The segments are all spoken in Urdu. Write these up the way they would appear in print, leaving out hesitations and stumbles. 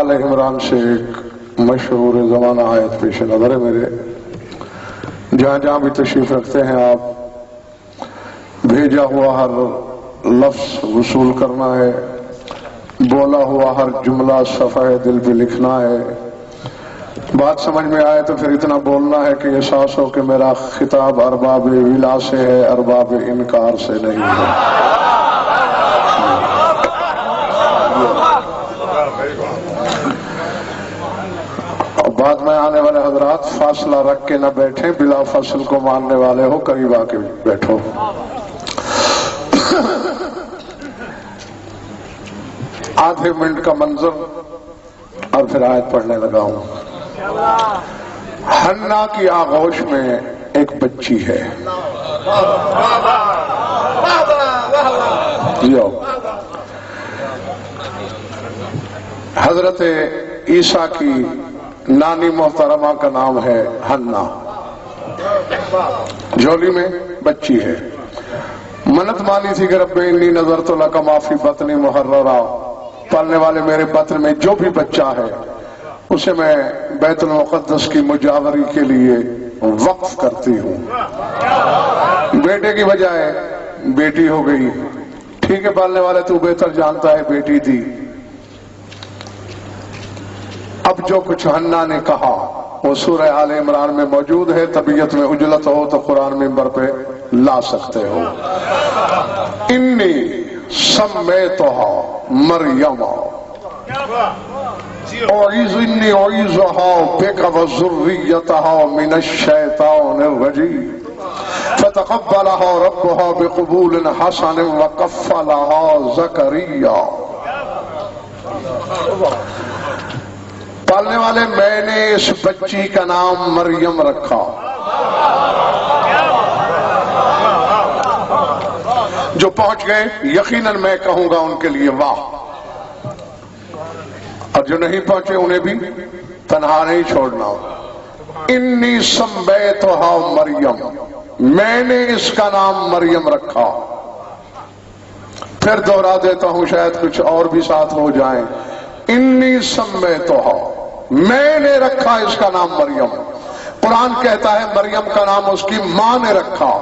آل عمران سے ایک مشہور زمانہ آیت پیش نظر ہے میرے. جہاں جہاں بھی تشریف رکھتے ہیں آپ بھیجا ہوا ہر لفظ وصول کرنا ہے، بولا ہوا ہر جملہ صفحہ دل پہ لکھنا ہے. بات سمجھ میں آئے تو پھر اتنا بولنا ہے کہ احساس ہو کہ میرا خطاب ارباب ولا سے ہے، ارباب انکار سے نہیں ہے. اور بعد میں آنے والے حضرات فاصلہ رکھ کے نہ بیٹھیں، بلا فصل کو ماننے والے ہو قریب آ کے بیٹھو. آدھے منٹ کا منظر اور پھر آیت پڑھنے لگا ہوں. حنا کی آغوش میں ایک بچی ہے. حضرت عیسیٰ کی نانی محترمہ کا نام ہے حنا. جھولی میں بچی ہے. منت مانی تھی کہ رب انی نظرت لک ما فی بطنی محررا، پالنے والے میرے بطن میں جو بھی بچہ ہے اسے میں بیت المقدس کی مجاوری کے لیے وقف کرتی ہوں. بیٹے کی بجائے بیٹی ہو گئی. ٹھیک ہے پالنے والے تو بہتر جانتا ہے بیٹی تھی. اب جو کچھ حنا نے کہا وہ سورہ آل عمران میں موجود ہے. طبیعت میں عجلت ہو تو قرآن منبر پہ لا سکتے ہو. انی سمیتھا مریم انی اعیذھا بک وذریتھا من الشیطان الرجیم فتقبلھا ربھا بقبول حسن وکفلھا زکریا. پالنے والے میں نے اس بچی کا نام مریم رکھا. جو پہنچ گئے یقیناً میں کہوں گا ان کے لیے واہ، اور جو نہیں پہنچے انہیں بھی تنہا نہیں چھوڑنا. انی سمیتھا مریم، میں نے اس کا نام مریم رکھا. پھر دوہرا دیتا ہوں شاید کچھ اور بھی ساتھ ہو جائیں. انی سمیتھا، میں نے رکھا اس کا نام مریم. قرآن کہتا ہے مریم کا نام اس کی ماں نے رکھا.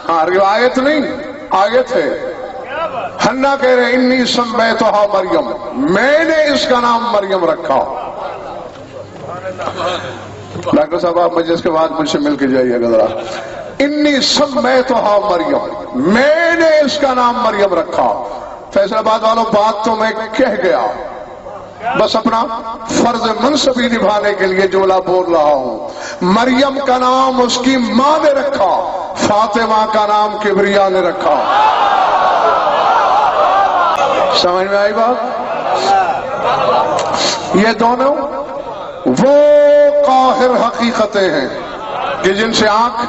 ہاں روایت نہیں آیت ہے. حنا کہہ رہے انی سمیتھا مریم، میں نے اس کا نام مریم رکھا. ڈاکٹر صاحب آپ مجلس کے بعد مجھ سے مل کے جائیے گا ذرا. انی سمیتھا مریم، میں نے اس کا نام مریم رکھا. فیصل آباد والوں بات تو میں کہہ گیا، بس اپنا فرض منصبی نبھانے کے لیے جملہ بول رہا ہوں. مریم کا نام اس کی ماں نے رکھا، فاطمہ کا نام کبریا نے رکھا. سمجھ میں آئی بات؟ یہ دونوں وہ قاہر حقیقتیں ہیں کہ جن سے آنکھ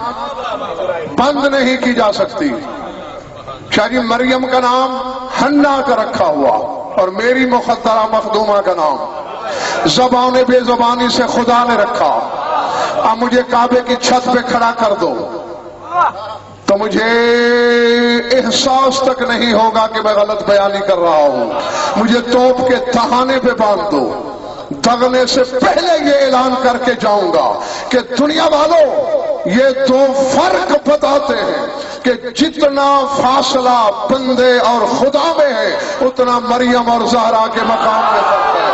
بند نہیں کی جا سکتی. شاہ جی مریم کا نام حنا کا رکھا ہوا اور میری مخدرہ مخدومہ کا نام زبان بے زبانی سے خدا نے رکھا. اب مجھے کعبے کی چھت پہ کھڑا کر دو تو مجھے احساس تک نہیں ہوگا کہ میں غلط بیانی کر رہا ہوں. مجھے توپ کے تہانے پہ باندھ دو، دگنے سے پہلے یہ اعلان کر کے جاؤں گا کہ دنیا والوں یہ دو فرق بتاتے ہیں کہ جتنا فاصلہ بندے اور خدا میں ہے اتنا مریم اور زہرا کے مقام میں فرق ہے.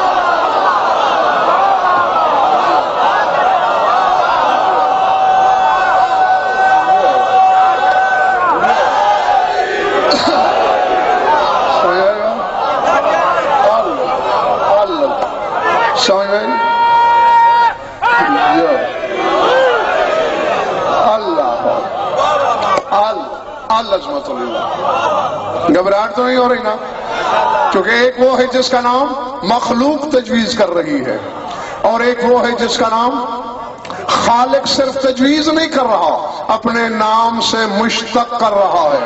گھبراہٹ تو نہیں ہو رہی نا؟ کیونکہ ایک وہ ہے جس کا نام مخلوق تجویز کر رہی ہے اور ایک وہ ہے جس کا نام خالق صرف تجویز نہیں کر رہا، اپنے نام سے مشتق کر رہا ہے.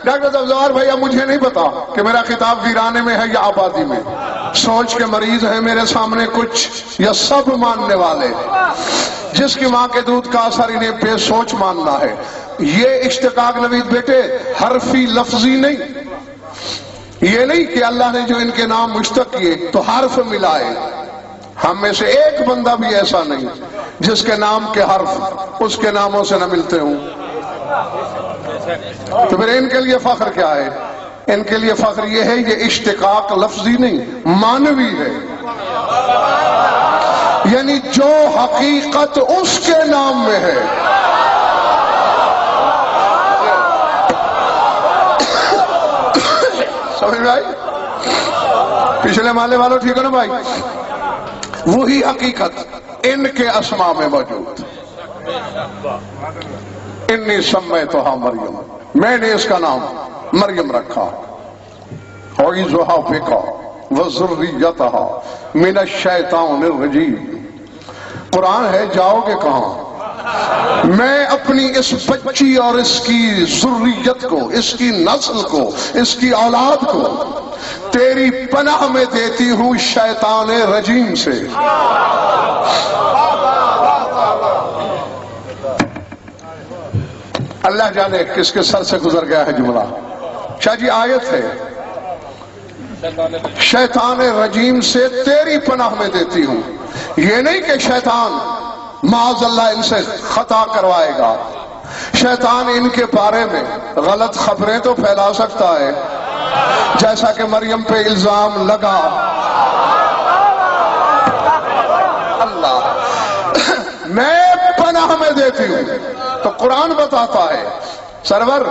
ڈاکٹر صاحب زوار بھائی اب مجھے نہیں پتا کہ میرا خطاب ویرانے میں ہے یا آبادی میں. سوچ کے مریض ہیں میرے سامنے کچھ یا سب ماننے والے؟ جس کی ماں کے دودھ کا اثر انہیں بے سوچ ماننا ہے۔ یہ اشتقاق نوید بیٹے حرفی لفظی نہیں، یہ نہیں کہ اللہ نے جو ان کے نام مشتق کیے تو حرف ملائے۔ ہم میں سے ایک بندہ بھی ایسا نہیں جس کے نام کے حرف اس کے ناموں سے نہ ملتے ہوں۔ تو پھر ان کے لیے فخر کیا ہے؟ ان کے لیے فخر یہ ہے یہ اشتقاق لفظی نہیں معنوی ہے، یعنی جو حقیقت اس کے نام میں ہے۔ سمجھ میں آئی؟ پچھلے محلے والوں ٹھیک ہے نا بھائی؟ وہی حقیقت ان کے اسماء میں موجود۔ انی سمیتھا مریم، میں نے اس کا نام مریم رکھا۔ اعوذھا بک وذریتھا من الشیطان الرجیم۔ قرآن ہے، جاؤ گے کہاں؟ میں اپنی اس بچی اور اس کی ذریت کو، اس کی نسل کو، اس کی اولاد کو تیری پناہ میں دیتی ہوں شیطان رجیم سے۔ اللہ جانے کس کے سر سے گزر گیا ہے جملہ۔ شاہ جی آیت ہے، شیطان رجیم سے تیری پناہ میں دیتی ہوں۔ یہ نہیں کہ شیطان معاذ اللہ ان سے خطا کروائے گا، شیطان ان کے بارے میں غلط خبریں تو پھیلا سکتا ہے، جیسا کہ مریم پہ الزام لگا۔ اللہ میں پناہ میں دیتی ہوں۔ تو قرآن بتاتا ہے سرور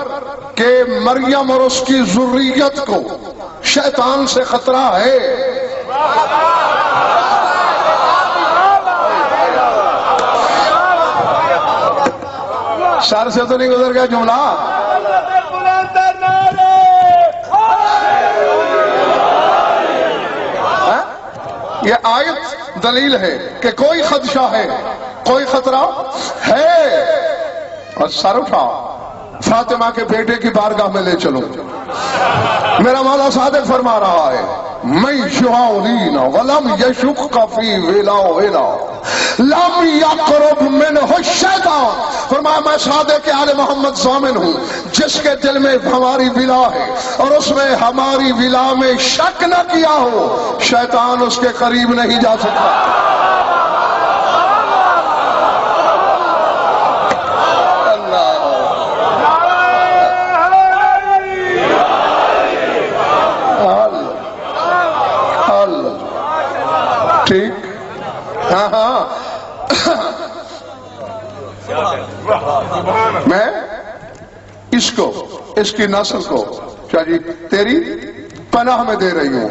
کہ مریم اور اس کی ذریت کو شیطان سے خطرہ ہے۔ سر سے تو نہیں گزر گیا جملہ؟ یہ آیت دلیل ہے کہ کوئی خدشہ ہے، کوئی خطرہ ہے۔ اور سر اٹھا، فاطمہ کے بیٹے کی بارگاہ میں لے چلو۔ میرا مولا صادق فرما رہا ہے، من شعورین ولم یشق فی ولا لم یقرب منہ الشیطان۔ فرمایا میں صادق آل محمد ضامن ہوں، جس کے دل میں ہماری ولا ہے اور اس میں ہماری ولا میں شک نہ کیا ہو، شیطان اس کے قریب نہیں جا سکتا۔ ٹھیک؟ ہاں ہاں، میں اس کو، اس کی نسل کو کیا جی تیری پناہ میں دے رہی ہوں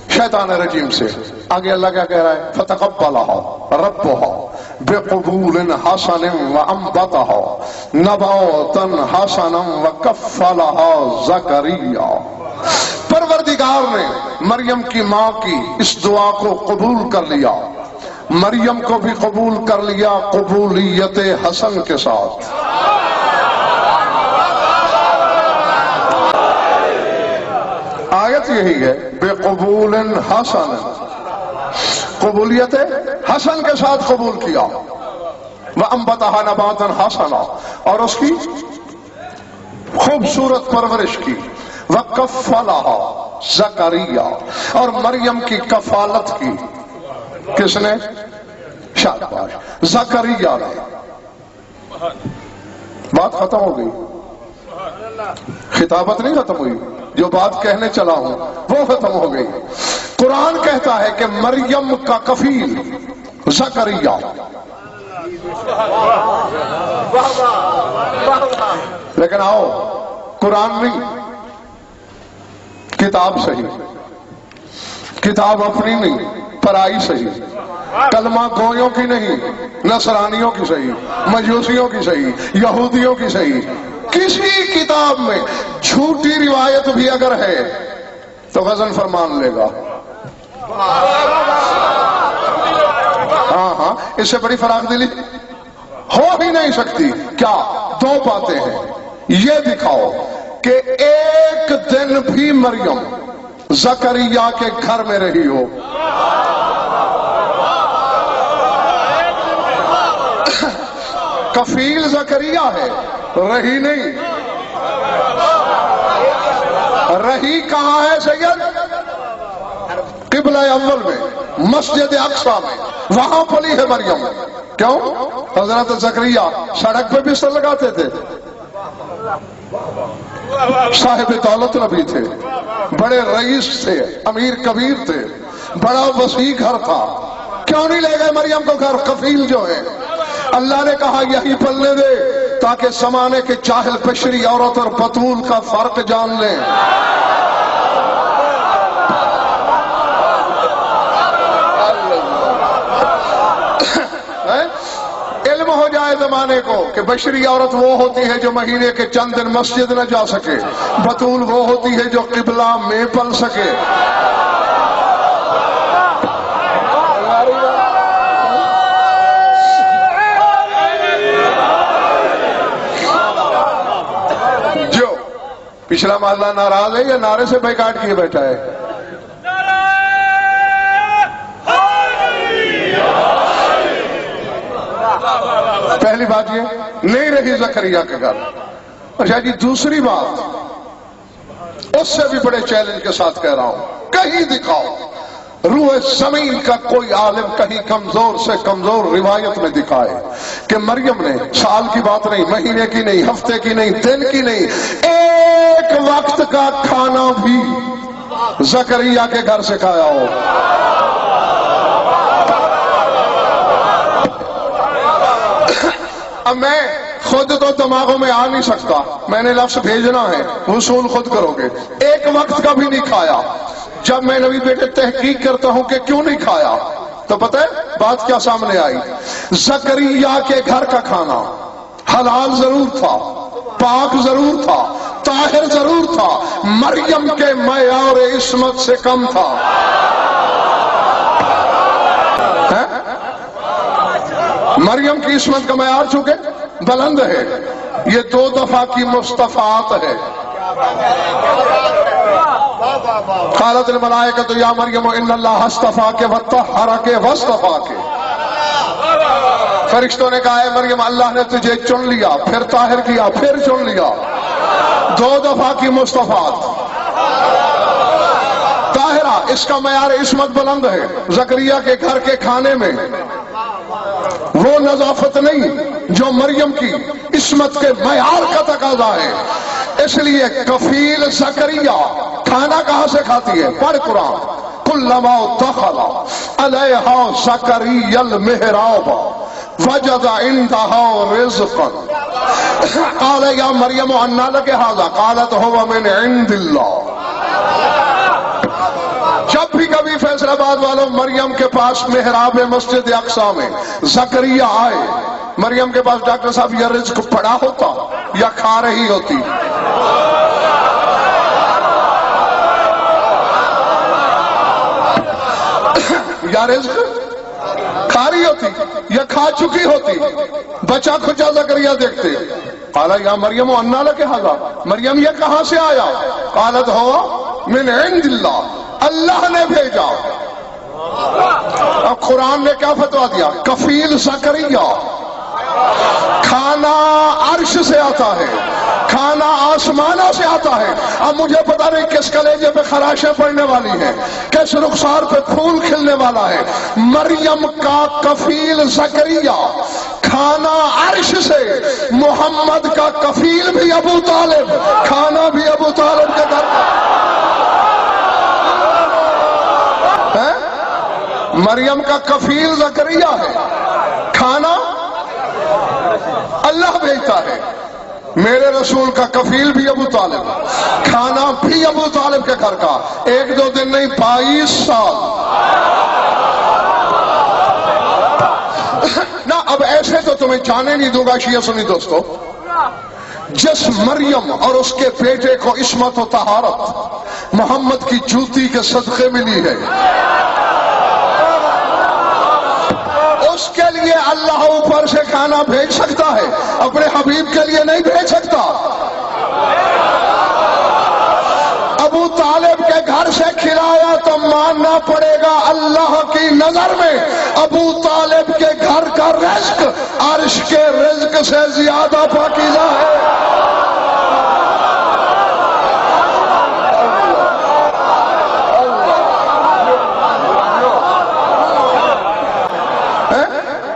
شیطان رجیم سے۔ آگے اللہ کیا کہہ رہا ہے؟ فتقبلها ربها بقبول حسن وانبتها نباتا حسنا وکفلها زکریا۔ پروردگار نے مریم کی ماں کی اس دعا کو قبول کر لیا، مریم کو بھی قبول کر لیا قبولیت حسن کے ساتھ۔ آیت یہی ہے، بے قبول حسن، قبولیت حسن کے ساتھ قبول کیا۔ وَأَنبَتَهَا نَبَاتًا حَسَنًا، اور اس کی خوبصورت پرورش کی۔ وَكَفَّلَهَا زَكَرِيَّا، اور مریم کی کفالت کی کس نے؟ شاباش، زکریا نے۔ بات ختم ہو گئی، خطابت نہیں ختم ہوئی، جو بات کہنے چلا ہوں وہ ختم ہو گئی۔ قرآن کہتا ہے کہ مریم کا کفیل زکریا۔ لیکن آؤ، قرآن نہیں، کتاب صحیح، کتاب اپنی نہیں، پرائی صحیح، کلمہ گویوں کی نہیں، نصرانیوں کی صحیح، مجوسیوں کی صحیح، یہودیوں کی صحیح۔ کسی کتاب میں جھوٹی روایت بھی اگر ہے تو غضن فرمان لے گا۔ ہاں ہاں، اس سے بڑی فراخ دلی ہو ہی نہیں سکتی۔ کیا؟ دو باتیں ہیں، یہ دکھاؤ کہ ایک دن بھی مریم زکریا کے گھر میں رہی ہو. کفیل زکریا ہے، رہی نہیں. رہی کہاں ہے سید؟ قبلہ اول میں، مسجد اقصی میں، وہاں پلی ہے مریم. کیوں؟ حضرت زکریا سڑک پہ بستر لگاتے تھے، صاحب دولت نبی تھے، بڑے رئیس تھے، امیر کبیر تھے، بڑا وسیع گھر تھا. کیوں نہیں لے گئے مریم کو گھر؟ کفیل جو ہے. اللہ نے کہا یہی پلنے دے تاکہ زمانے کے جاہل بشری عورت اور بطول کا فرق جان لیں. علم ہو جائے زمانے کو کہ بشری عورت وہ ہوتی ہے جو مہینے کے چند دن مسجد نہ جا سکے، بطول وہ ہوتی ہے جو قبلہ میں پل سکے. جو پچھلا محلہ ناراض ہے یا نعرے سے بیکاٹ کیے بیٹھا ہے؟ پہلی بات یہ نہیں رہی زکریا کے گھر. اچھا جی، دوسری بات اس سے بھی بڑے چیلنج کے ساتھ کہہ رہا ہوں، کہیں دکھاؤ روح زمین کا کوئی عالم کہیں کمزور سے کمزور روایت میں دکھائے کہ مریم نے سال کی بات نہیں، مہینے کی نہیں، ہفتے کی نہیں، دن کی نہیں، ایک وقت کا کھانا بھی زکریا کے گھر سے کھایا ہو. اب میں خود تو دماغوں میں آ نہیں سکتا، میں نے لفظ بھیجنا ہے، وصول خود کرو گے. ایک وقت کا بھی نہیں کھایا. جب میں نبی بیٹے تحقیق کرتا ہوں کہ کیوں نہیں کھایا تو پتہ ہے بات کیا سامنے آئی؟ زکریا کے گھر کا کھانا حلال ضرور تھا، پاک ضرور تھا، طاہر ضرور تھا، مریم کے معیار عصمت سے کم تھا. مریم کی عصمت کا معیار چونکہ بلند ہے، یہ 2 دفعہ کی مصطفیات ہے. قالت الملائکۃ یا مریم ان اللہ اصطفاک وطہرک واصطفاک. فرشتوں نے کہا ہے مریم اللہ نے تجھے چن لیا، پھر طاہر کیا، پھر چن لیا. 2 دفعہ کی مصطفیات. طاہرہ، اس کا معیار عصمت بلند ہے. زکریا کے گھر کے کھانے میں وہ نظافت نہیں جو مریم کی عصمت کے معیار کا تقاضا ہے. اس لیے کفیل زکریا کھانا کہاں سے کھاتی ہے؟ پڑھ قرآن. کلما دخل علیہا زکریا المحراب وجد عندها رزقا قال یا مریم انا لک ھذا قالت هو من عند اللہ. جب بھی کبھی فیصل آباد والوں مریم کے پاس محراب مسجد اقصی میں زکریا آئے، مریم کے پاس ڈاکٹر صاحب یہ رزق پڑا ہوتا یا کھا رہی ہوتی؟ یا رزق کھا رہی ہوتی یا کھا چکی ہوتی؟ بچہ کھچا زکریا دیکھتے. قال یا مریم انا لک ھذا، مریم یہ کہاں سے آیا؟ قالت هو من عند اللہ، اللہ نے بھیجا. اب قرآن نے کیا فتویٰ دیا؟ کفیل زکریا. کھانا عرش سے آتا ہے، کھانا آسمانہ سے آتا ہے. اب مجھے پتا نہیں کس کلیجے پہ خراشیں پڑنے والی ہیں، کس رخسار پہ پھول کھلنے والا ہے. مریم کا کفیل زکریا، کھانا عرش سے. محمد کا کفیل بھی ابو طالب، کھانا بھی ابو طالب کے گھر کا. مریم کا کفیل زکریا ہے، کھانا اللہ بھیجتا ہے. میرے رسول کا کفیل بھی ابو طالب، کھانا بھی ابو طالب کے گھر کا. 1-2 دن نہیں، 22 سال. نہ اب ایسے تو تمہیں جانے نہیں دوں گا شیعہ سنی دوستو. جس مریم اور اس کے بیٹے کو عصمت و طہارت محمد کی جوتی کے صدقے ملی ہے، اس کے لیے اللہ اوپر سے کھانا بھیج سکتا ہے، اپنے حبیب کے لیے نہیں بھیج سکتا. ابو طالب کے گھر سے ماننا پڑے گا اللہ کی نظر میں ابو طالب کے گھر کا رزق عرش کے رزق سے زیادہ پاکیزہ ہے۔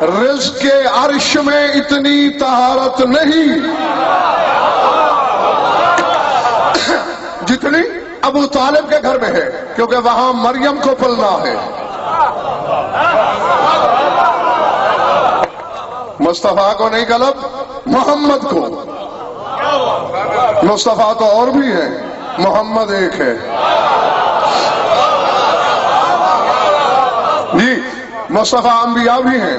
رزق کے عرش میں اتنی طہارت نہیں جتنی ابو طالب کے گھر میں ہے، کیونکہ وہاں مریم کو پلنا ہے۔ مصطفیٰ کو نہیں غلط، محمد کو۔ مصطفیٰ تو اور بھی ہے، محمد ایک ہے۔ جی مصطفیٰ انبیاء بھی ہیں،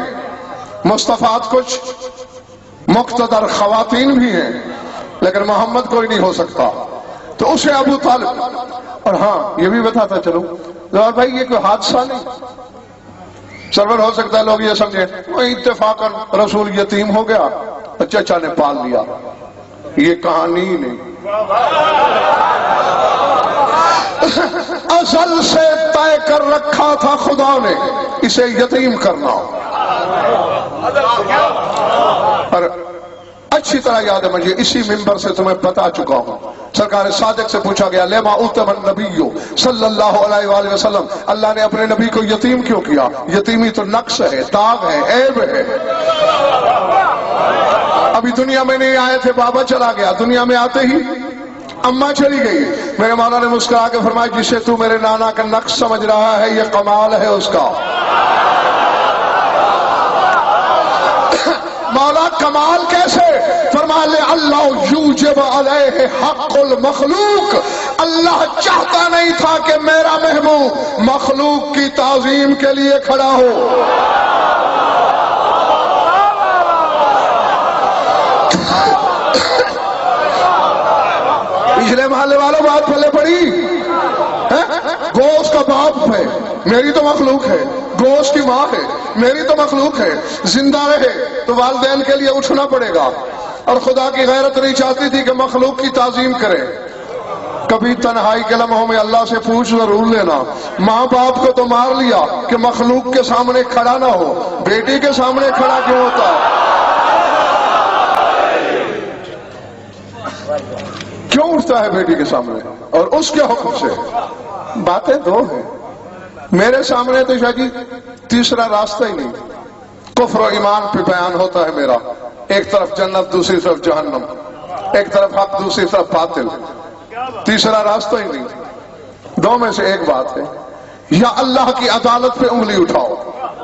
مصطفیٰ کچھ مقتدر خواتین بھی ہیں، لیکن محمد کوئی نہیں ہو سکتا، تو اسے ابو طالب۔ اور ہاں یہ بھی بتاتا چلو ظاہر بھائی یہ کوئی حادثہ نہیں، سرور ہو سکتا ہے لوگ یہ سمجھیں وہ اتفاقاً رسول یتیم ہو گیا چچا نے پال لیا، یہ کہانی ہی نہیں، ازل سے طے کر رکھا تھا خدا نے اسے یتیم کرنا۔ اور اچھی طرح یاد ہے مجھے، اسی منبر سے تمہیں بتا چکا ہوں، سرکار صادق سے پوچھا گیا لیما اتم النبی صلی اللہ علیہ وآلہ وسلم، اللہ نے اپنے نبی کو یتیم کیوں کیا؟ یتیمی تو نقص ہے، داغ ہے، عیب ہے۔ ابھی دنیا میں نہیں آئے تھے، بابا چلا گیا، دنیا میں آتے ہی اماں چلی گئی۔ میرے مولا نے مسکرا کے فرمایا جسے تو میرے نانا کا نقص سمجھ رہا ہے یہ کمال ہے اس کا۔ مولا کمال کیسے؟ فرما لے اللہ یوجب علیہ حق المخلوق، اللہ چاہتا نہیں تھا کہ میرا محبوب مخلوق کی تعظیم کے لیے کھڑا ہو۔ پچھلے محلے والوں بات پھلے پڑی، گوشت کا باپ ہے میری تو مخلوق ہے، گوشت کی ماں ہے میری تو مخلوق ہے، زندہ رہے تو والدین کے لیے اٹھنا پڑے گا، اور خدا کی غیرت نہیں چاہتی تھی کہ مخلوق کی تعظیم کرے۔ کبھی تنہائی کے لمحوں میں اللہ سے پوچھ ضرور لینا، ماں باپ کو تو مار لیا کہ مخلوق کے سامنے کھڑا نہ ہو، بیٹی کے سامنے کھڑا کیوں ہوتا ہے؟ کیوں اٹھتا ہے بیٹی کے سامنے؟ اور اس کے حکم سے۔ باتیں دو ہیں، میرے سامنے تو شاہ جی تیسرا راستہ ہی نہیں، کفر و ایمان پہ بیان ہوتا ہے میرا، ایک طرف جنت دوسری طرف جہنم، ایک طرف حق دوسری طرف باطل، تیسرا راستہ ہی نہیں۔ دو میں سے ایک بات ہے، یا اللہ کی عدالت پہ انگلی اٹھاؤ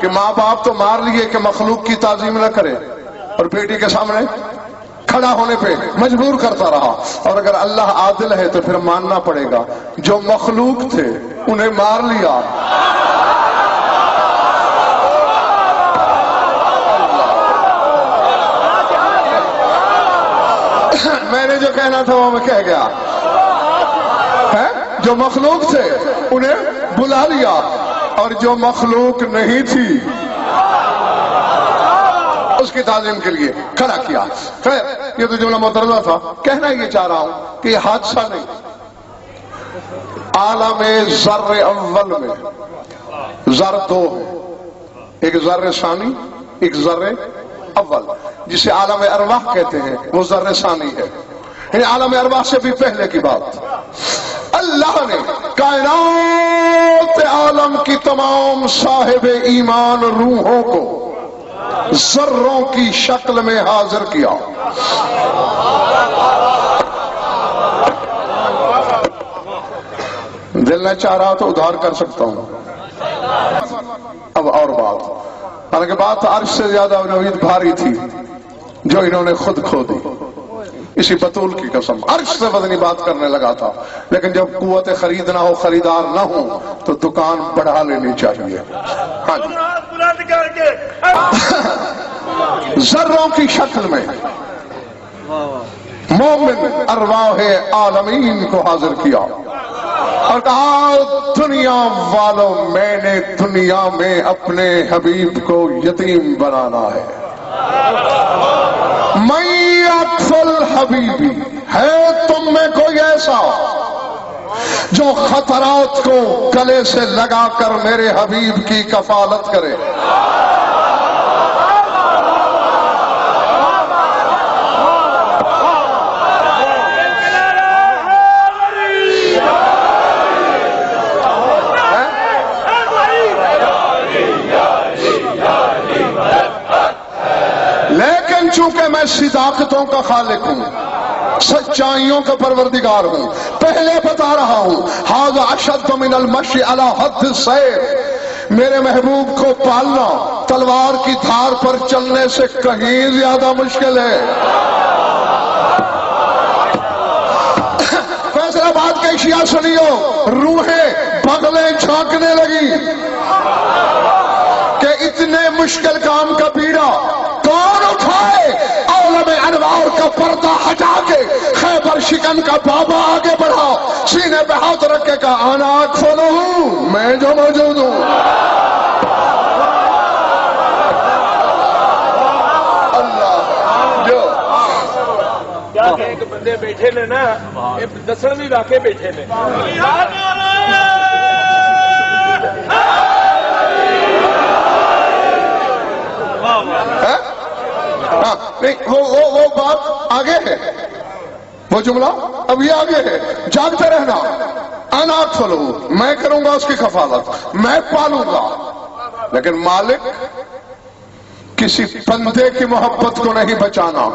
کہ ماں باپ تو مار لیے کہ مخلوق کی تعظیم نہ کرے، اور بیٹی کے سامنے کھڑا ہونے پہ مجبور کرتا رہا، اور اگر اللہ عادل ہے تو پھر ماننا پڑے گا جو مخلوق تھے انہیں مار لیا۔ میں نے جو کہنا تھا وہ میں کہہ گیا، جو مخلوق تھے انہیں بلا لیا، اور جو مخلوق نہیں تھی اس کی تعظیم کے لیے کھڑا کیا۔ خیر یہ تو جملہ مترجمہ تھا، کہنا یہ چاہ رہا ہوں کہ یہ حادثہ نہیں، عالم ذر اول میں ذر دو ہے، ایک ذر ثانی ایک ذر اول، جسے عالم ارواح کہتے ہیں، وہ ذر ثانی ہے، یعنی عالم ارواح سے بھی پہلے کی بات۔ اللہ نے کائنات عالم کی تمام صاحب ایمان روحوں کو ذروں کی شکل میں حاضر کیا۔ دل نہ چاہ رہا تو ادھار کر سکتا ہوں۔ اب اور بات، حالانکہ بات عرش سے زیادہ نوید بھاری تھی جو انہوں نے خود کھو دی، اسی بطول کی قسم عرش سے وزنی بات کرنے لگا تھا، لیکن جب قوت خرید نہ ہو، خریدار نہ ہو تو دکان بڑھا لینی چاہیے۔ ہاں جی، ذروں کی شکل میں مومن ارواح عالمین کو حاضر کیا اور کہا دنیا والوں میں نے دنیا میں اپنے حبیب کو یتیم بنانا ہے۔ میں اطفال حبیبی ہے تم میں کوئی ایسا جو خطرات کو گلے سے لگا کر میرے حبیب کی کفالت کرے۔ لیکن چونکہ میں صداقتوں کا خالق ہوں، سچائیوں کا پروردگار ہوں، پہلے بتا رہا ہوں ھذا اشد من المشی علی حد السیف، میرے محبوب کو پالنا تلوار کی دھار پر چلنے سے کہیں زیادہ مشکل ہے۔ فیصل آباد کے شیعہ سنیو، روحیں بغلیں جھانکنے لگی کہ اتنے مشکل کام کا بیڑا کون اٹھائے؟ عالم انوار کا پردہ ہٹا کے خیبر شکن کا بابا آگے بڑھا، سینے پہ ہاتھ رکھ کے کہا انا اکفل ہوں، میں جو موجود ہوں۔ اللہ جو کیا کہ ایک بندے بیٹھے نے نا، دسن بھی واقع بیٹھے نے، نہیں وہ بات آگے ہے، وہ جملہ اب یہ آگے ہے، جاگتے رہنا، انا اکفل ہوں، میں کروں گا اس کی کفالت، میں پالوں گا۔ لیکن مالک کسی بندے کی محبت کو نہیں بچانا،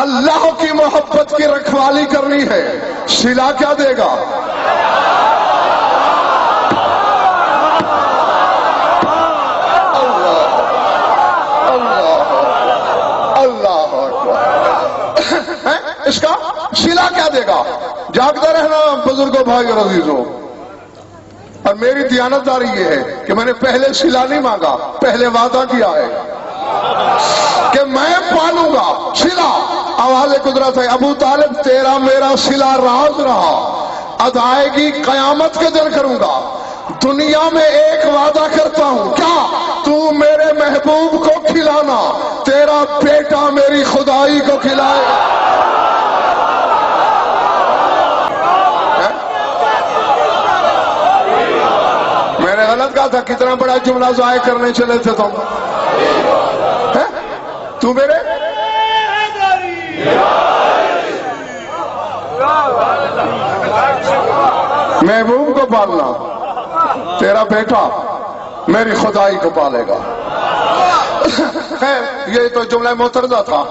اللہ کی محبت کی رکھوالی کرنی ہے۔ صلہ کیا دے گا؟ اس کا صلہ کیا دے گا؟ جاگتا رہنا بزرگوں، بھائی اور عزیزوں۔ اور میری دیانتداری یہ ہے کہ میں نے پہلے صلہ نہیں مانگا، پہلے وعدہ کیا ہے کہ میں پالوں گا صلہ۔ آواز قدرت ہے، ابو طالب تیرا میرا صلہ راز رہا، ادائیگی قیامت کے دن کروں گا۔ دنیا میں ایک وعدہ کرتا ہوں، کیا؟ تو میرے محبوب کو کھلانا، تیرا بیٹا میری خدائی کو کھلائے۔ میں نے غلط کہا تھا، کتنا بڑا جملہ ضائع کرنے چلے تھے تم؟ تو میرے محبوب کو پالنا، تیرا بیٹا میری خدائی کو پالے گا۔ خیر یہ تو جملہ معترضہ تھا،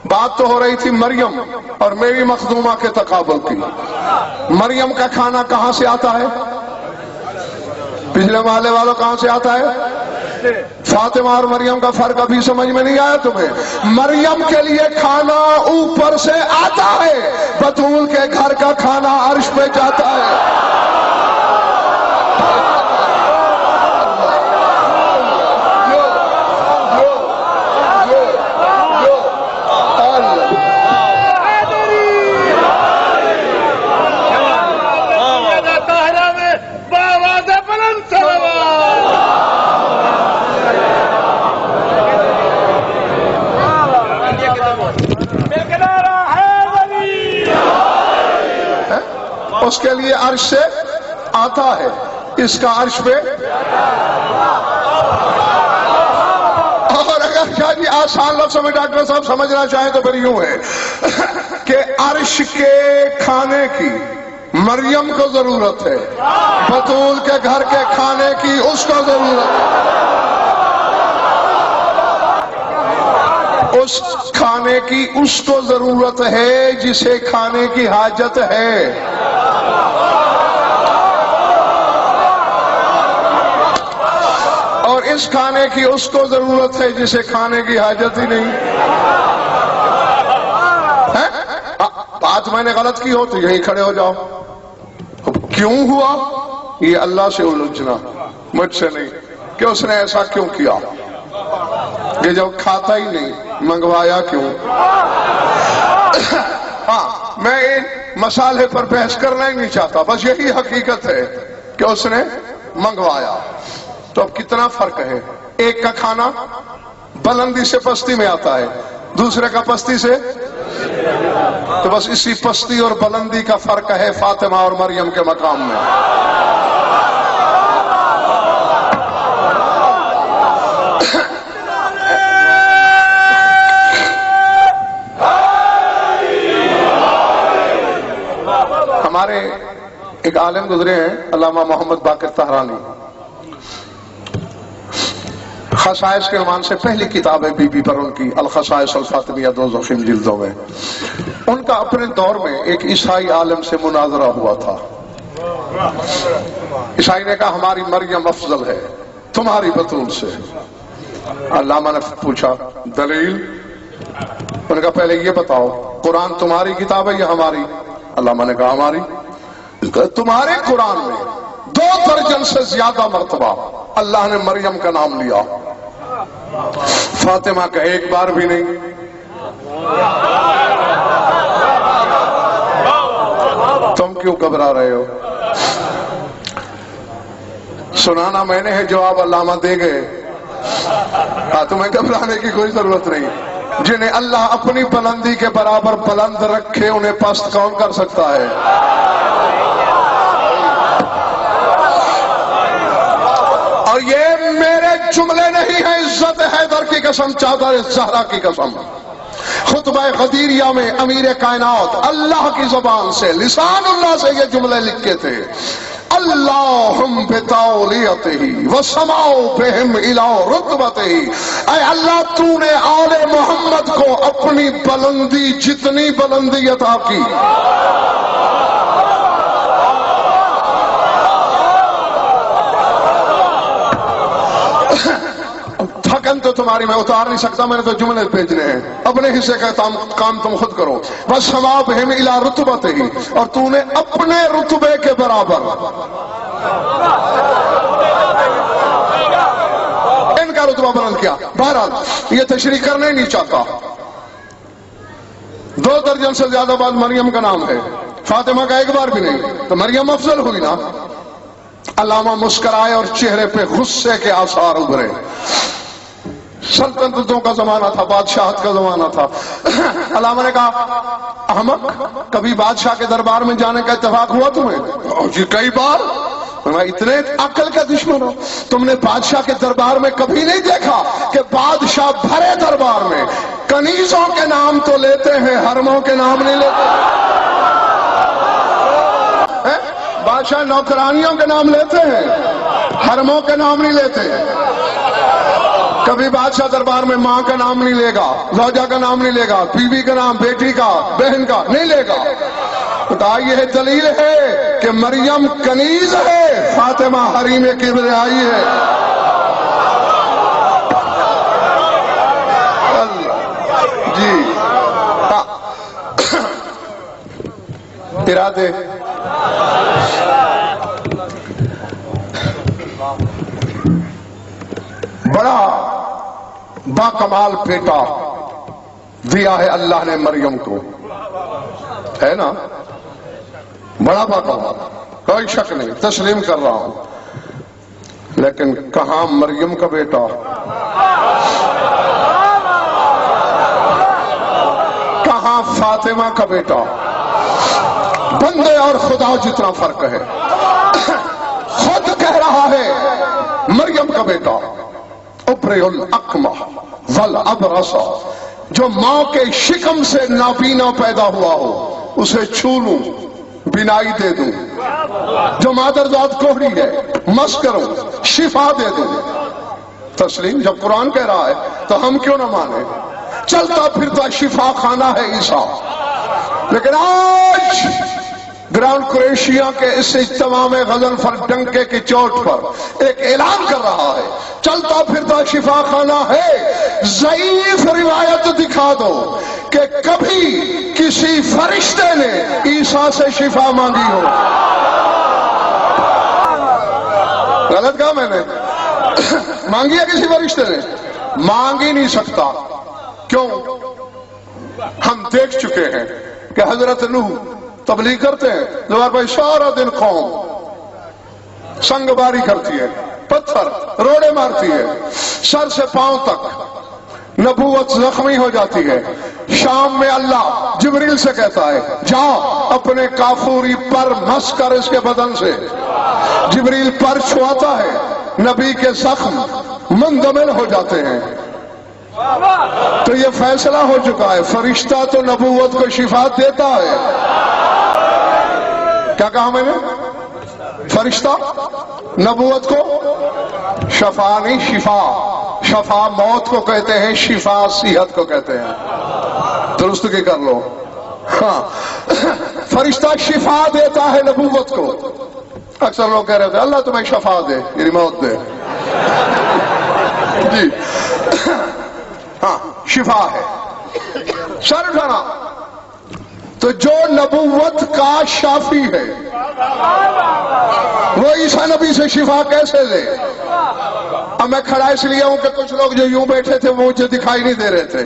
بات تو ہو رہی تھی مریم اور میری مخدومہ کے تقابل کی۔ مریم کا کھانا کہاں سے آتا ہے؟ پچھلے محلے والوں کہاں سے آتا ہے؟ فاطمہ اور مریم کا فرق ابھی سمجھ میں نہیں آیا تمہیں؟ مریم کے لیے کھانا اوپر سے آتا ہے، بطول کے گھر کا کھانا عرش پہ جاتا ہے۔ اس کے لیے عرش سے آتا ہے، اس کا عرش پہ۔ اور اگر کیا جی آسان لفظوں میں ڈاکٹر صاحب سمجھنا چاہیں تو پھر یوں ہے کہ عرش کے کھانے کی مریم کو ضرورت ہے، بطول کے گھر کے کھانے کی اس کو ضرورت ہے۔ اس کھانے کی اس کو ضرورت ہے جسے کھانے کی حاجت ہے۔ اور اس کھانے کی اس کو ضرورت ہے جسے کھانے کی حاجت ہی نہیں۔ بات میں نے غلط کی ہو تو یہیں کھڑے ہو جاؤ۔ کیوں ہوا؟ یہ اللہ سے الجھنا، مجھ سے نہیں کہ اس نے ایسا کیوں کیا، کہ جب کھاتا ہی نہیں منگوایا کیوں۔ ہاں میں ان مسالے پر بحث کرنا ہی نہیں چاہتا، بس یہی حقیقت ہے کہ اس نے منگوایا۔ تو اب کتنا فرق ہے، ایک کا کھانا بلندی سے پستی میں آتا ہے، دوسرے کا پستی سے، تو بس اسی پستی اور بلندی کا فرق ہے فاطمہ اور مریم کے مقام میں۔ ہمارے ایک عالم گزرے ہیں علامہ محمد باقر طہرانی، خصائص کے عنوان سے پہلی کتاب ہے بی بی پر ان کی، الخصائص الفاطمیہ، 2 ضخیم جلدوں میں۔ ان کا اپنے دور میں ایک عیسائی عالم سے مناظرہ ہوا تھا۔ عیسائی نے کہا ہماری مریم افضل ہے تمہاری بطول سے۔ علامہ نے پوچھا دلیل؟ انہوں نے کہا پہلے یہ بتاؤ قرآن تمہاری کتاب ہے یا ہماری؟ علامہ نے کہا ہماری۔ تمہارے قرآن میں 2 درجن سے زیادہ مرتبہ اللہ نے مریم کا نام لیا، فاطمہ کا ایک بار بھی نہیں۔ تم کیوں گھبرا رہے ہو؟ سنانا میں نے ہے، جواب علامہ دے گئے۔ تمہیں گھبرانے کی کوئی ضرورت نہیں۔ جنہیں اللہ اپنی بلندی کے برابر بلند رکھے انہیں پست کون کر سکتا ہے؟ اور یہ میرے جملے نہیں ہیں، عزت حیدر کی قسم، چادر زہرا کی قسم۔ خطبہ غدیریہ میں امیر کائنات اللہ کی زبان سے، لسان اللہ سے یہ جملے لکھے تھے، اللہم بتولیتہ وسماؤ بہم الی رتبتہ۔ اے اللہ تو نے آل محمد کو اپنی بلندی جتنی بلندی عطا کی، تھکن تو تمہاری میں اتار نہیں سکتا، میں نے تو جملے بھیجنے ہیں، اپنے حصے کا کام تم خود کرو۔ وَسَمَا بِهِمْ إِلَىٰ رُتْبَتِهِ، اور تو نے اپنے رتبے کے برابر ان کا رتبہ بلند کیا۔ بہرحال یہ تشریح کرنا ہی نہیں چاہتا۔ 2 درجن سے زیادہ بعد مریم کا نام ہے، فاطمہ کا ایک بار بھی نہیں، تو مریم افضل ہوئی نا۔ علامہ مسکرائے اور چہرے پہ غصے کے آثار ابھرے۔ سلطنتوں کا زمانہ تھا، بادشاہت کا زمانہ تھا۔ علامہ نے کہا احمق، کبھی بادشاہ کے دربار میں جانے کا اتفاق ہوا تمہیں؟ جی کئی بار۔ اتنے عقل کا دشمن ہو، تم نے بادشاہ کے دربار میں کبھی نہیں دیکھا کہ بادشاہ بھرے دربار میں کنیزوں کے نام تو لیتے ہیں، حرموں کے نام نہیں لیتے؟ بادشاہ نوکرانیوں کے نام لیتے ہیں، حرموں کے نام نہیں لیتے۔ کبھی بادشاہ دربار میں ماں کا نام نہیں لے گا، زوجہ کا نام نہیں لے گا، بیوی کا نام، بیٹی کا، بہن کا نہیں لے گا۔ بتا یہ دلیل ہے کہ مریم کنیز ہے، فاطمہ حریم کبریائی ہے۔ جی ارادے بڑا با کمال بیٹا دیا ہے اللہ نے مریم کو، ہے نا؟ بڑا با کمال، کوئی شک نہیں، تسلیم کر رہا ہوں۔ لیکن کہاں مریم کا بیٹا، کہاں فاطمہ کا بیٹا؟ بندے اور خدا جتنا فرق ہے۔ خود کہہ رہا ہے مریم کا بیٹا ابرئ الاکمہ والابرص، جو ماں کے شکم سے نابینا پیدا ہوا ہو اسے چھو لوں بینائی دے دوں، جو مادرزاد کوہڑی ہے مس کروں شفا دے دوں۔ تسلیم جب قرآن کہہ رہا ہے تو ہم کیوں نہ مانے؟ چلتا پھرتا شفا خانہ ہے عیسیٰ۔ لیکن آج گراؤنڈ کروشیا کے اس اجتماع میں غضنفر ڈنکے کی چوٹ پر ایک اعلان کر رہا ہے چلتا پھرتا شفا خانہ ہے۔ ضعیف روایت دکھا دو کہ کبھی کسی فرشتے نے عیسیٰ سے شفا مانگی ہو۔ غلط کہا میں نے؟ مانگی ہے کسی فرشتے نے؟ مانگ ہی نہیں سکتا۔ کیوں؟ ہم دیکھ چکے ہیں کہ حضرت نوح تبلیغ کرتے ہیں، دوبارہ بھائی سارا دن قوم سنگ باری کرتی ہے، پتھر روڑے مارتی ہے، سر سے پاؤں تک نبوت زخمی ہو جاتی ہے. شام میں اللہ جبریل سے کہتا ہے جاؤ اپنے کافوری پر مس کر اس کے بدن سے. جبریل پر چھواتا ہے, نبی کے زخم مندمل ہو جاتے ہیں. تو یہ فیصلہ ہو چکا ہے, فرشتہ تو نبوت کو شفا دیتا ہے. کیا کہا میں نے؟ فرشتہ نبوت کو شفا نہیں, شفا. شفا موت کو کہتے ہیں, شفا صحت کو کہتے ہیں. درست کی کر لو. ہاں, فرشتہ شفا دیتا ہے نبوت کو. اکثر لوگ کہہ رہے تھے اللہ تمہیں شفا دے یعنی موت دے. جی ہاں, شفا ہے. سر اٹھانا. تو جو نبوت کا شافی ہے وہ عیسیٰ نبی سے شفا کیسے لے؟ اب میں کھڑا اس لیے ہوں کہ کچھ لوگ جو یوں بیٹھے تھے وہ مجھے دکھائی نہیں دے رہے تھے.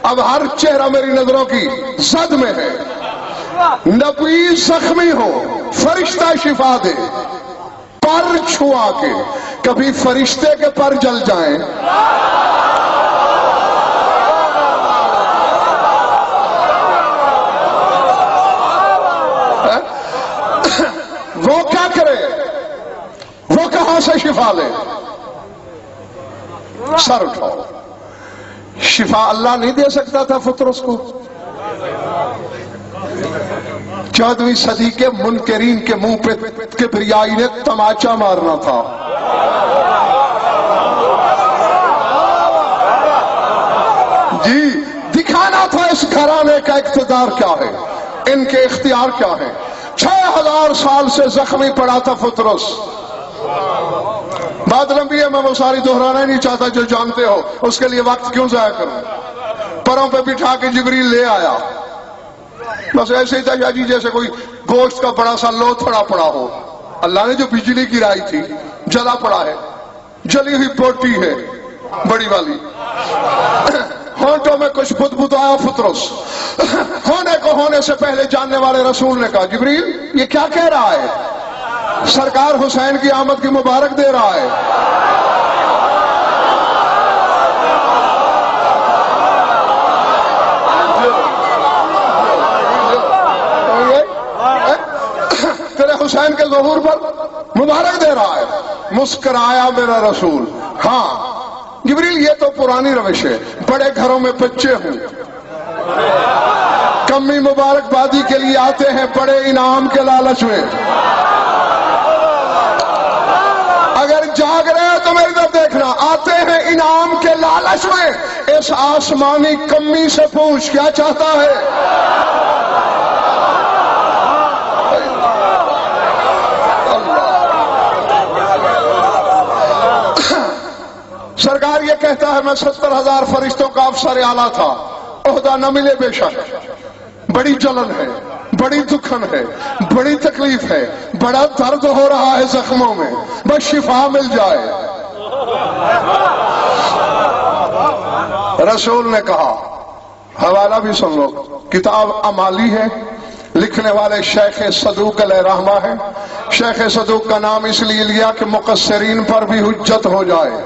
اب ہر چہرہ میری نظروں کی زد میں ہے. نبی زخمی ہو, فرشتہ شفا دے, پر چھوا کے, کبھی فرشتے کے پر جل جائیں. وہ کیا کرے؟ وہ کہاں سے شفا لے؟ سر اٹھاؤ. شفا اللہ نہیں دے سکتا تھا فطرس کو؟ 14ویں صدی کے منکرین کے منہ پہ کبریائی نے تماچا مارنا تھا. جی, دکھانا تھا اس گھرانے کا اقتدار کیا ہے, ان کے اختیار کیا ہے. 6000 سال سے زخمی پڑا تھا فطرس. بات لمبی ہے, میں وہ ساری دہرانا ہی نہیں چاہتا, جو جانتے ہو اس کے لیے وقت کیوں ضائع کروں. پروں پہ بٹھا کے جبریل لے آیا, بس ایسے ہی تھا جی جیسے کوئی گوشت کا بڑا سا لوتھڑا پڑا ہو. اللہ نے جو بجلی گرائی تھی جلا پڑا ہے, جلی ہوئی پوٹی ہے بڑی والی. ہونٹوں میں کچھ بدبو آیا فطرس. ہونے کو ہونے سے پہلے جاننے والے رسول نے کہا جبریل یہ کیا کہہ رہا ہے؟ سرکار حسین کی آمد کی مبارک دے رہا ہے. تیرے حسین کے ظہور پر مبارک دے رہا ہے. مسکرایا میرا رسول. ہاں جبریل یہ تو پرانی روش ہے, بڑے گھروں میں بچے ہوں, کمی مبارکبادی کے لیے آتے ہیں بڑے انعام کے لالچ میں. اگر جاگ رہے ہیں تو میری طرف دیکھنا, آتے ہیں انعام کے لالچ میں. اس آسمانی کمی سے پوچھ کیا چاہتا ہے. سرکار یہ کہتا ہے میں 70,000 فرشتوں کا افسر اعلیٰ تھا, عہدہ نہ ملے بے شک, بڑی جلن ہے, بڑی دکھن ہے, بڑی تکلیف ہے, بڑا درد ہو رہا ہے زخموں میں, بس شفا مل جائے. رسول نے کہا, حوالہ بھی سن لو, کتاب امالی ہے, لکھنے والے شیخ صدوق علیہ رحمہ ہے. شیخ صدوق کا نام اس لیے لیا کہ مقصرین پر بھی حجت ہو جائے,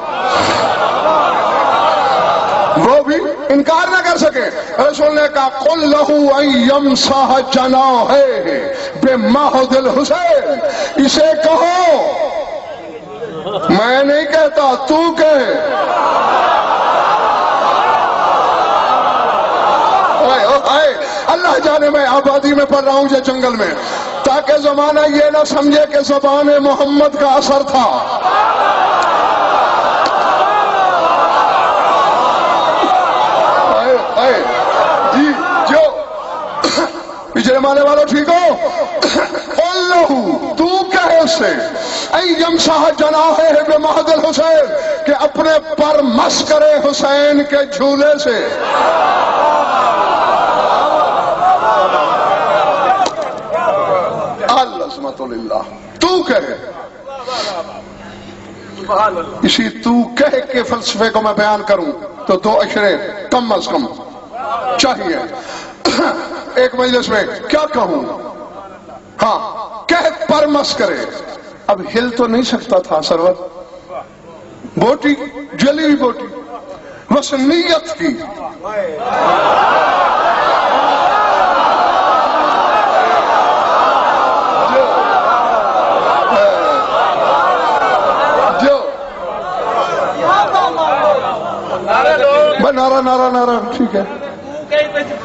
وہ بھی انکار نہ کر سکے. رسول نے کہا قل لہو ان یمسح جناحہ بمہد الحسین, اسے کہو, میں نہیں کہتا تو کہے. اللہ جانے میں آبادی میں پڑھ رہا ہوں یا جنگل میں, تاکہ زمانہ یہ نہ سمجھے کہ زبان محمد کا اثر تھا. جی جو پچھلے مانے والوں ٹھیک ہو, اللہ تو کہے اس سے یمسح جناحہ بمہد الحسین, کہ اپنے پر مس کرے حسین کے جھولے سے. عظمت للہ, تو کہے. اسی تو کہے کے فلسفے کو میں بیان کروں تو 2 اشرے کم از کم چاہیے ایک مجلس میں. کیا کہوں؟ ہاں کہہ پر مس کرے. اب ہل تو نہیں سکتا تھا سرور, بوٹی جلی ہوئی بوٹی. بس نیت کی. نعرہ نعرہ نعرہ ٹھیک ہے.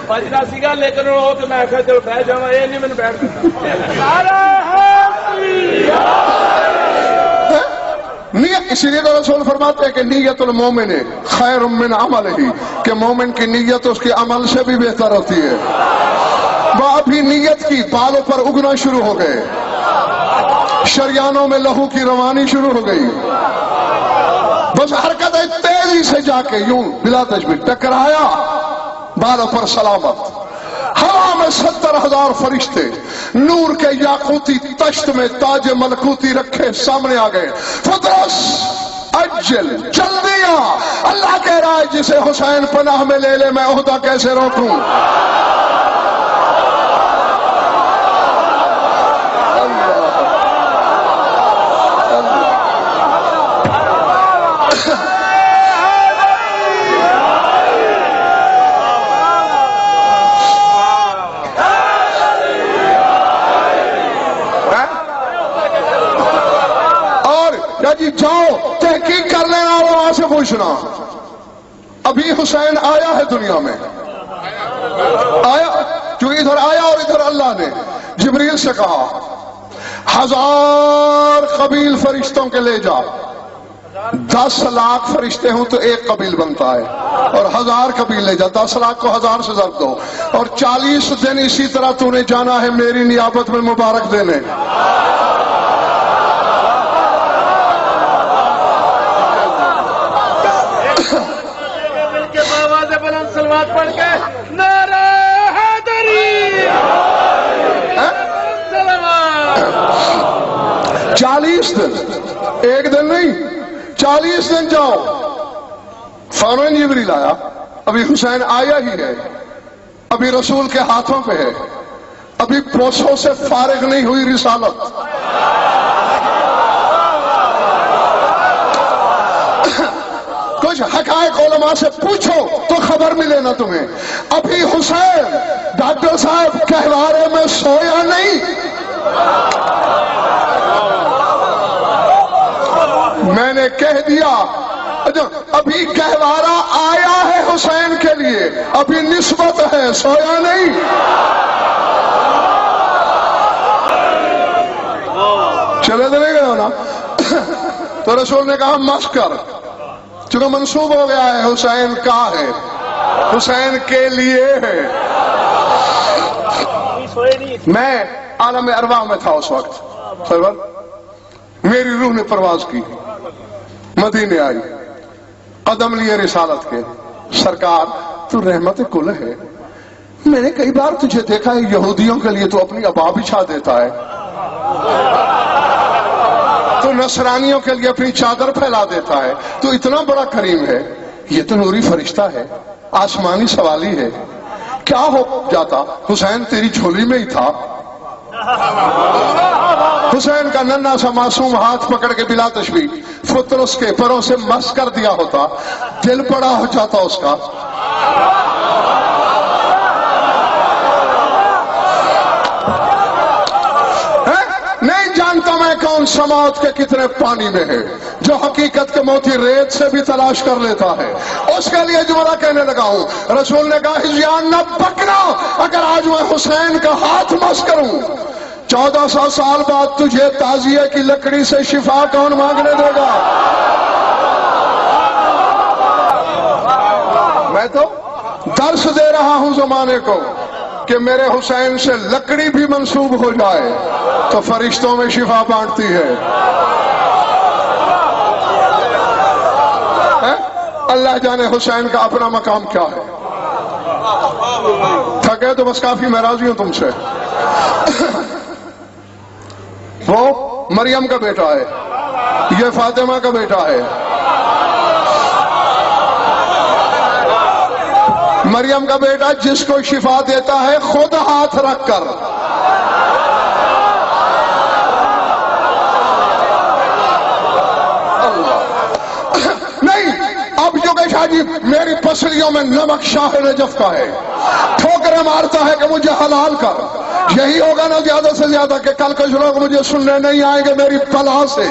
بجنا سیگا لیکن وہ تو میں آخر چلو بہ جا یہ نہیں مجھے بیٹھ نیت. اسی لیے تو رسول فرماتے ہیں کہ نیت المومن خیر من عملہ، کہ مومن کی نیت اس کے عمل سے بھی بہتر ہوتی ہے. وہ ابھی نیت کی، بالوں پر اگنا شروع ہو گئے، شریانوں میں لہو کی روانی شروع ہو گئی. بس حرکت ہے تیزی سے جا کے یوں بلا تشبیہ ٹکرایا، بالوں پر سلامت. ہوا میں 70,000 فرشتے نور کے یاقوتی تشت میں تاج ملکوتی رکھے سامنے آ گئے. فدرس اجل جلدی آ. اللہ کہہ رہا ہے جسے حسین پناہ میں لے لے، میں عہدہ کیسے روکوں. جی جاؤ تحقیق کر لینا اور وہاں سے پوچھنا. ابھی حسین آیا ہے دنیا میں، آیا کیونکہ ادھر آیا اور ادھر اللہ نے جبریل سے کہا 1000 قبیل فرشتوں کے لے جا. 10 لاکھ فرشتے ہوں تو ایک قبیل بنتا ہے، اور 1000 قبیل لے جا. 10 لاکھ کو 1000 سے ضرب دو، اور 40 دن اسی طرح تو نے جانا ہے میری نیابت میں مبارک دینے. پڑھ کے نعرہ حیدری 40 دن، ایک دن نہیں، 40 دن جاؤ. فوراً جبریل آیا. ابھی حسین آیا ہی ہے، ابھی رسول کے ہاتھوں پہ ہے، ابھی پوچھوں سے فارغ نہیں ہوئی رسالت. کچھ حقائق علماء سے پوچھو تو خبر ملے نا تمہیں. ابھی حسین ڈاکٹر صاحب کہوارے میں سویا نہیں. میں نے کہہ دیا ابھی گہوارہ آیا ہے حسین کے لیے، ابھی نسبت ہے، سویا نہیں. چلے تو نہیں گئے ہو نا. تو رسول نے کہا مشق کر، چونکہ منسوب ہو گیا ہے حسین کا ہے، حسین کے لیے ہے. میں عالم ارواح میں تھا اس وقت. میری روح نے پرواز کی، مدینے آئی، قدم لیے رسالت کے. سرکار تو رحمت کل ہے. میں نے کئی بار تجھے دیکھا ہے یہودیوں کے لیے تو اپنی ابا بچھا دیتا ہے، تو نصرانیوں کے لیے اپنی چادر پھیلا دیتا ہے. تو اتنا بڑا کریم ہے. یہ تو نوری فرشتہ ہے، آسمانی سوالی ہے. کیا ہو جاتا حسین تیری جھولی میں ہی تھا. حسین کا ننھا سا معصوم ہاتھ پکڑ کے بلا تشبیہ فطرس کے پروں سے مس کر دیا ہوتا، دل بڑا ہو جاتا اس کا. نہیں جانتا میں کون سماعت کے کتنے پانی میں ہے، جو حقیقت کے موتی ریت سے بھی تلاش کر لیتا ہے. اس کے لیے جملہ کہنے لگا ہوں. رسول نے کہا ہجیان نہ پکنا، اگر آج میں حسین کا ہاتھ مس کروں 1400 سال بعد تجھے تعزیے کی لکڑی سے شفا کون مانگنے دے گا. میں تو درس دے رہا ہوں زمانے کو کہ میرے حسین سے لکڑی بھی منسوب ہو جائے تو فرشتوں میں شفا بانٹتی ہے. اللہ جانے حسین کا اپنا مقام کیا ہے. تھکے تو بس کافی، میں راضی ہوں تم سے. وہ مریم کا بیٹا ہے، یہ فاطمہ کا بیٹا ہے. مریم کا بیٹا جس کو شفا دیتا ہے خود ہاتھ رکھ کر. نہیں اب جو کہ شاہ جی میری پسلیوں میں نمک شاہ نجف کا ہے، ٹھوکریں مارتا ہے کہ مجھے حلال کر. یہی ہوگا نا زیادہ سے زیادہ کہ کل کچھ لوگ مجھے سننے نہیں آئیں گے میری پلا سے.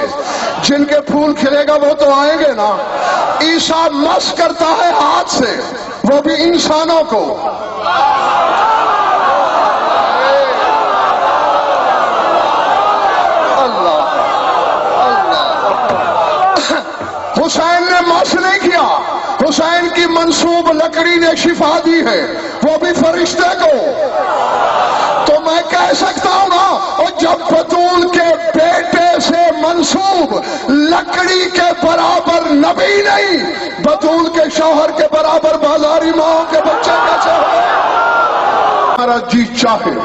جن کے پھول کھلے گا وہ تو آئیں گے نا. عیسیٰ مس کرتا ہے ہاتھ سے، وہ بھی انسانوں کو. حسین نے مس نہیں کیا، حسین کی منسوب لکڑی نے شفا دی ہے، وہ بھی فرشتے کو. تو میں کہہ سکتا ہوں نا، اور جب بطول کے بیٹے سے منسوب لکڑی کے برابر نبی نہیں، بطول کے شوہر کے برابر بازاری ماں کے بچے کیسے ہو؟ ہمارا جی چاہے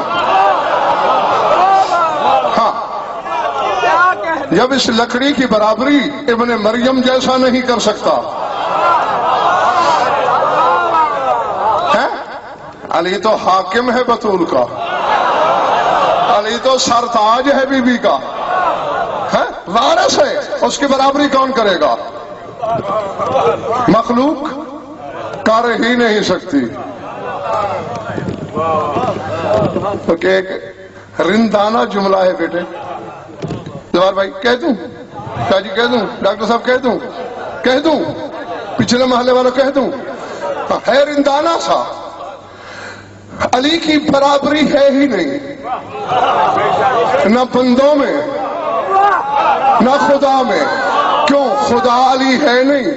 جب اس لکڑی کی برابری ابن مریم جیسا نہیں کر سکتا. علی تو حاکم ہے بطول کا، علی تو سرتاج ہے بی بی کا، وارث ہے، اس کی برابری کون کرے گا؟ مخلوق کر ہی نہیں سکتی. تو کہ ایک رندانہ جملہ ہے بیٹے. جوار بھائی کہہ دوں، شاہ جی کہہ دوں، ڈاکٹر صاحب کہہ دوں، پچھلے محلے والا کہہ دوں، ہے رندانہ سا. علی کی برابری ہے ہی نہیں، نہ بندوں میں نہ خدا میں. کیوں؟ خدا علی ہے نہیں.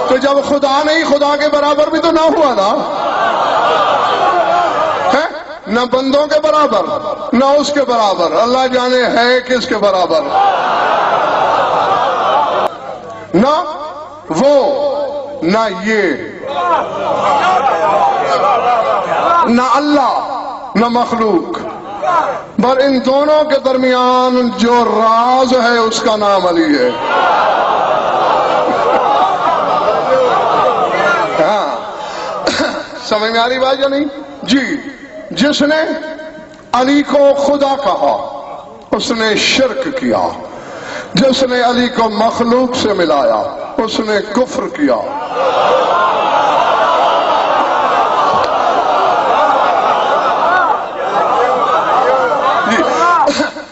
تو جب خدا نہیں، خدا کے برابر بھی تو نہ ہوا نا. نہ بندوں کے برابر نہ اس کے برابر. اللہ جانے ہے کس کے برابر. نہ وہ نہ یہ، نہ اللہ نہ مخلوق. پر ان دونوں کے درمیان جو راز ہے اس کا نام علی ہے. سمجھ میں آ رہی بات یا نہیں؟ جی. جس نے علی کو خدا کہا اس نے شرک کیا، جس نے علی کو مخلوق سے ملایا اس نے کفر کیا. جی.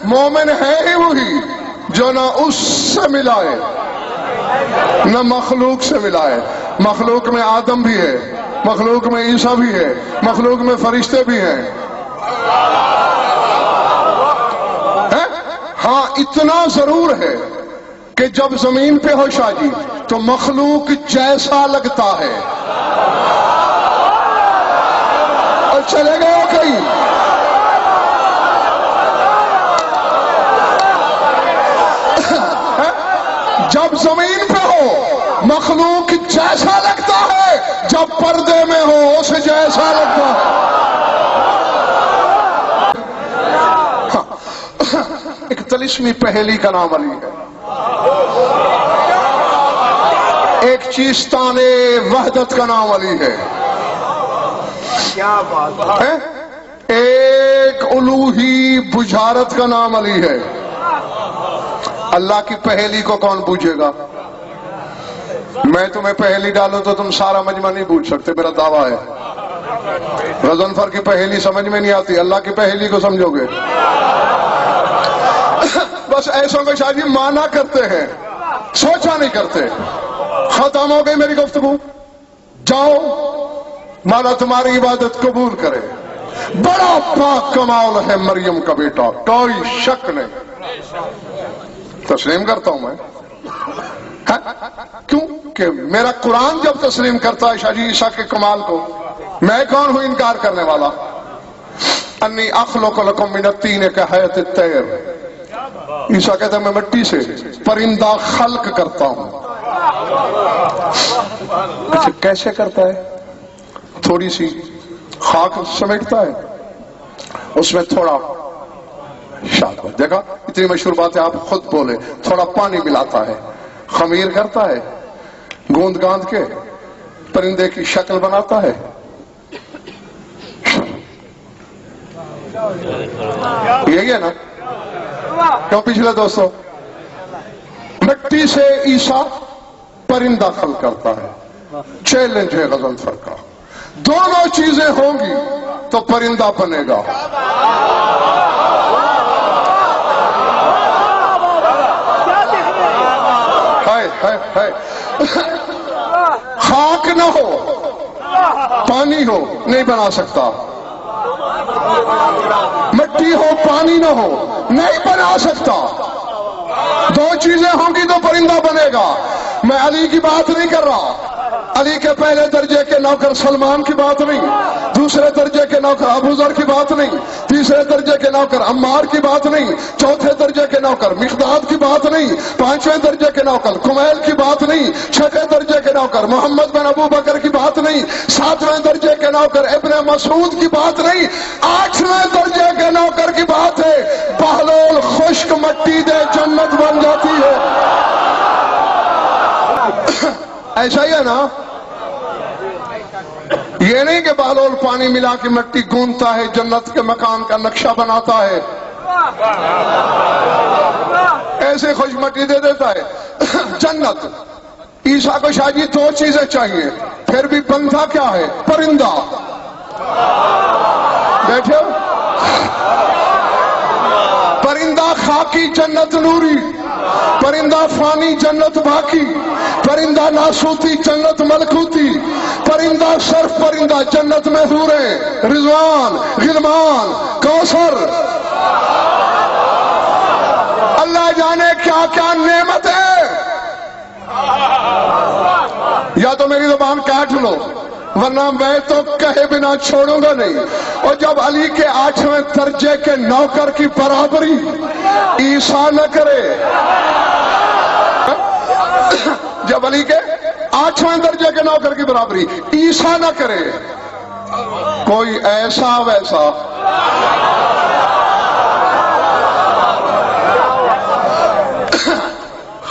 مومن ہے ہی وہی جو نہ اس سے ملائے نہ مخلوق سے ملائے. مخلوق میں آدم بھی ہے، مخلوق میں عیسیٰ بھی ہے، مخلوق میں فرشتے بھی ہیں. ہاں اتنا ضرور ہے کہ جب زمین پہ ہو شاہ جی تو مخلوق جیسا لگتا ہے. اور چلے گئے ہو کہیں؟ جب زمین پہ ہو مخلوق جیسا لگتا ہے، جب پردے میں ہو اس جیسا لگتا ہے. ایک طلسمی پہیلی کا نام علی ہے. ایک چیستان وحدت کا نام علی ہے. کیا بات ہے. ایک الوہی بجھارت کا نام علی ہے. اللہ کی پہیلی کو کون پوچھے گا؟ میں تمہیں پہیلی ڈالوں تو تم سارا مجمع نہیں پوچھ سکتے، میرا دعویٰ ہے. غضنفر کی پہیلی سمجھ میں نہیں آتی، اللہ کی پہیلی کو سمجھو گے. بس ایسوں کو شاہ جی مانا کرتے ہیں، سوچا نہیں کرتے. ختم ہو گئی میری گفتگو. جاؤ مولا تمہاری عبادت قبول کرے. بڑا پاک کمال ہے مریم کا بیٹا، کوئی شک نہیں. تسلیم کرتا ہوں میں. کیوں کہ میرا قرآن جب تسلیم کرتا ہے شاہ جی عیسیٰ کے کمال کو، میں کون ہوں انکار کرنے والا؟ انی اخلق لکم من الطین کہیئۃ الطیر. عیسیٰ کہتا ہے میں مٹی سے پرندہ خلق کرتا ہوں. اچھا کیسے کرتا ہے؟ تھوڑی سی خاک سمیٹتا ہے، اس میں تھوڑا شاد، دیکھا اتنی مشہور بات ہے آپ خود بولے، تھوڑا پانی ملاتا ہے، خمیر کرتا ہے، گوند گاند کے پرندے کی شکل بناتا ہے. یہی ہے نا؟ کیوں پچھلے دوستوں؟ مٹی سے عیسیٰ پرندہ خلق کرتا ہے. چیلنج ہے غضنفر کا، دونوں چیزیں ہوں گی تو پرندہ بنے گا. خاک نہ ہو پانی ہو نہیں بنا سکتا، مٹی ہو پانی نہ ہو نہیں بنا سکتا. دو چیزیں ہوں گی تو پرندہ بنے گا. میں علی کی بات نہیں کر رہا، علی کے پہلے درجے کے نوکر سلمان کی بات نہیں، دوسرے درجے کے نوکر ابو ذر کی بات نہیں، تیسرے درجے کے نوکر عمار کی بات نہیں، چوتھے درجے کے نوکر مقداد کی بات نہیں، پانچویں درجے کے نوکر کمیل کی بات نہیں، چھٹے درجے کے نوکر محمد بن ابو بکر کی بات نہیں، ساتویں درجے کے نوکر ابن مسعود کی بات نہیں، آٹھویں درجے کے نوکر کی بات ہے بہلول خشک مٹی دے جنت بن جاتی ہے. ایسا ہی ہے نا؟ یہ نہیں کہ بہلول پانی ملا کے مٹی گونتا ہے جنت کے مکان کا نقشہ بناتا ہے، ایسے خوش مٹی دے دیتا ہے. جنت عیسیٰ کو شاید یہ دو چیزیں چاہیے، پھر بھی بندہ کیا ہے؟ پرندہ. بیٹھے ہو؟ پرندہ خاکی جنت نوری، پرندہ فانی جنت باقی، پرندہ ناسوتی جنت ملکوتی، پرندہ صرف پرندہ جنت میں حوریں رضوان غلمان کوثر، اللہ جانے کیا کیا نعمت ہے. یا تو میری زبان کاٹ لو ورنہ میں تو کہے بنا چھوڑوں گا نہیں. اور جب علی کے آٹھویں درجے کے نوکر کی برابری عیسیٰ نہ کرے، جب علی کے آٹھویں درجے کے نوکر کی برابری عیسیٰ نہ کرے، کوئی ایسا ویسا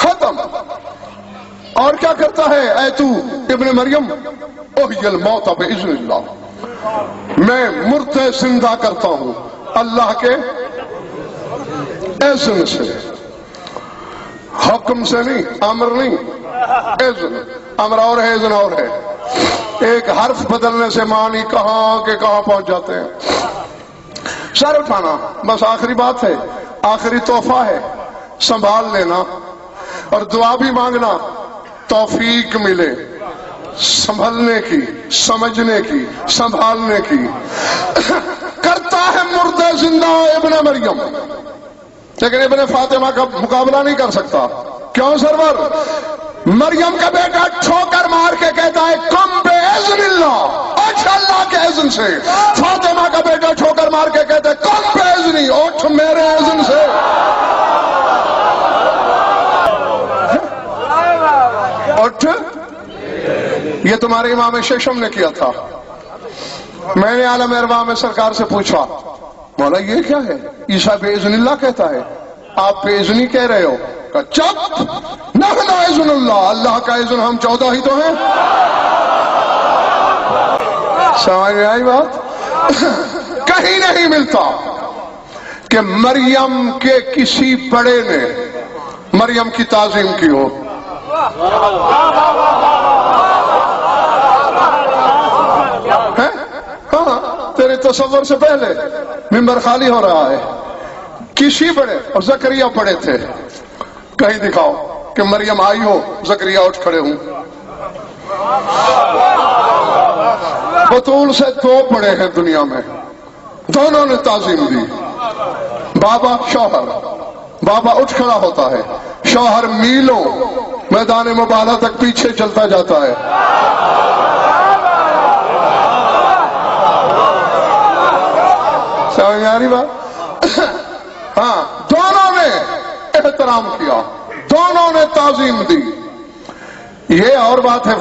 ختم. اور کیا کرتا ہے؟ اے تو ابن مریم احیی الموت باذن اللہ، میں مردے زندہ کرتا ہوں اللہ کے اذن سے، حکم سے نہیں، امر نہیں، اذن. امر اور ہے اذن اور ہے. ایک حرف بدلنے سے معنی کہاں کے کہاں پہنچ جاتے ہیں. سر اٹھانا بس آخری بات ہے، آخری تحفہ ہے، سنبھال لینا اور دعا بھی مانگنا توفیق ملے سنبھلنے کی، سمجھنے کی، سنبھالنے کی. کرتا ہے مردے زندہ ابن مریم، لیکن ابن فاطمہ کا مقابلہ نہیں کر سکتا. کیوں سرور؟ مریم کا بیٹا ٹھوکر مار کے کہتا ہے کم بے اذن اللہ، اچھا اللہ کے اذن سے. فاطمہ کا بیٹا ٹھوکر مار کے کہتا ہے کم بے اذنی، اٹھ میرے اذن سے. اٹھ. یہ تمہارے امام ششم نے کیا تھا. میں نے عالم ارواح میں سرکار سے پوچھا مولا یہ کیا ہے؟ عیسیٰ بے اذن اللہ کہتا ہے، آپ بے اذنی کہہ رہے ہو. کہا چپ، نحن اذن اللہ، اللہ کا اذن ہم 14 ہی تو ہیں. سمجھ میں آئی بات؟ کہیں نہیں ملتا کہ مریم کے کسی بڑے نے مریم کی تعظیم کی ہو. ہاں تیرے تصور سے پہلے ممبر خالی ہو رہا ہے. کسی بڑے، اور زکریا بڑے تھے، کہیں دکھاؤ کہ مریم آئی ہو زکریا اٹھ کھڑے ہوں. بطول سے دو بڑے ہیں دنیا میں، دونوں نے تعظیم دی. بابا شوہر، بابا اٹھ کھڑا ہوتا ہے، شوہر میلوں میدان مبالغہ تک پیچھے چلتا جاتا ہے. سمجھ آ رہی بات؟ ہاں دونوں نے احترام کیا، دونوں نے تعظیم دی. یہ اور بات ہے.